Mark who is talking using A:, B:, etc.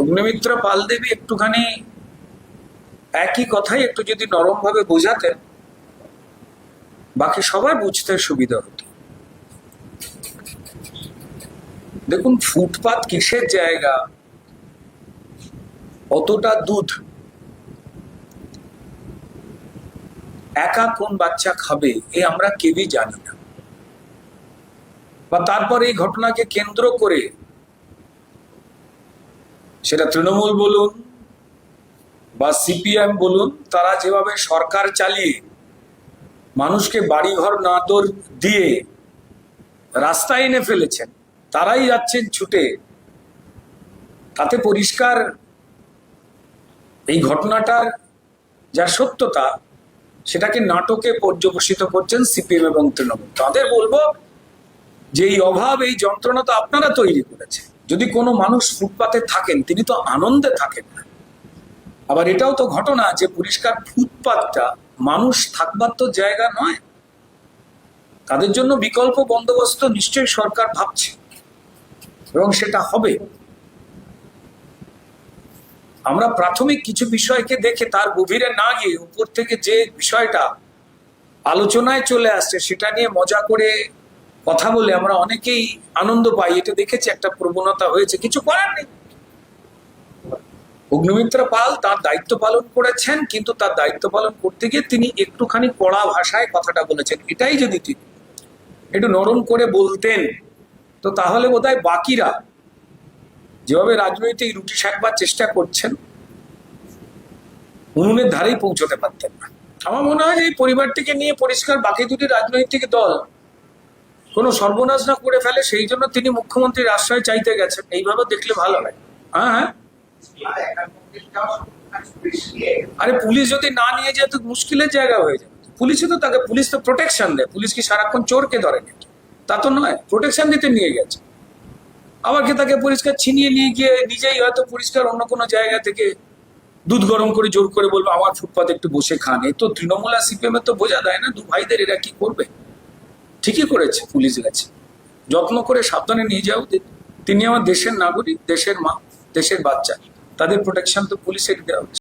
A: অগ্নিমিত্রা পাল দেবী একটুখানি একই কথাই একটু যদি নরম ভাবে বোঝাতেন, বাকি সবাই বুঝতে সুবিধা হতো। দেখুন, ফুটপাত কিসের জায়গা, অতটা দুধ একা কোন বাচ্চা খাবে এ আমরা কেউই জানি না। বা তারপর এই ঘটনাকে কেন্দ্র করে সেটা তৃণমূল বলুন বা সিপিএম বলুন, তারা যেভাবে সরকার চালিয়ে মানুষকে বাড়িঘর না দিয়ে রাস্তায় এনে ফেলেছেন, তারাই যাচ্ছেন ছুটে, তাতে পরিষ্কার এই ঘটনাটার যা সত্যতা সেটাকে নাটকে পর্যবসিত করছেন সিপিএম এবং তৃণমূল। তাদের বলবো যে এই অভাব, এই যন্ত্রণা তো আপনারা তৈরি করেছে। যদি কোনো মানুষ ফুটপাতে থাকেন, তিনি তো আনন্দে থাকেন না। আবার এটাও তো ঘটনা যে পরিষ্কার ফুটপাতটা মানুষ থাকবার তো জায়গা নয়, তাদের জন্য বিকল্প বন্দোবস্ত নিশ্চয়ই সরকার ভাবছে এবং সেটা হবে। আমরা প্রাথমিক কিছু বিষয়কে দেখে তার গভীরে না গিয়ে উপর থেকে যে বিষয়টা আলোচনায় চলে আসছে সেটা নিয়ে মজা করে কথা বলে আমরা অনেকেই আনন্দ পাই। এটা দেখেছি একটা প্রবণতা হয়েছে, কিছু করার নেই। অগ্নিমিত্রা পাল তার দায়িত্ব পালন করেছেন, কিন্তু তার দায়িত্ব পালন করতে গিয়ে তিনি একটুখানি কড়া ভাষায় কথাটা বলেছেন। এটাই যদি তিনি একটু নরম করে বলতেন, তো তাহলে বোধহয় বাকিরা যেভাবে রাজনৈতিক রুটি শাকবার চেষ্টা করছেন, উনুনের ধারেই পৌঁছতে পারতেন না। আমার মনে হয় এই পরিবারটিকে নিয়ে পরিষ্কার বাকি দুটি রাজনৈতিক দল কোনো সর্বনাশ না করে ফেলে, সেই জন্য তিনি মুখ্যমন্ত্রীর আশ্রয় চাইতে গেছেন। এইভাবে দেখলে ভালো হয়। হ্যাঁ, আরে পুলিশ যদি না নিয়ে যায় তো মুশকিলের জায়গা হয়ে যাবে। পুলিশে তো তাকে, পুলিশ তো প্রোটেকশন দেয়। পুলিশ কি সারাক্ষণ চোরকে ধরে নাকি? তা তো নয়, প্রোটেকশন দিতে নিয়ে গেছে। আবার কি তাকে পরিষ্কার ছিনিয়ে নিয়ে গিয়ে নিজেই হয়তো পরিষ্কার অন্য কোনো জায়গা থেকে দুধ গরম করে জোর করে বলবো আমার ফুটপাতে একটু বসে খান। এ তো তৃণমূল আর সিপিএম এর তো বোঝা দেয় না দু ভাইদের এরা কি করবে। ঠিকই করেছে, পুলিশ গেছে, যত্ন করে সাবধানে নিয়ে যাও। তিনি আমার দেশের নাগরিক, দেশের মা, দেশের বাচ্চা, তাদের প্রোটেকশন তো পুলিশের দেওয়া উচিত।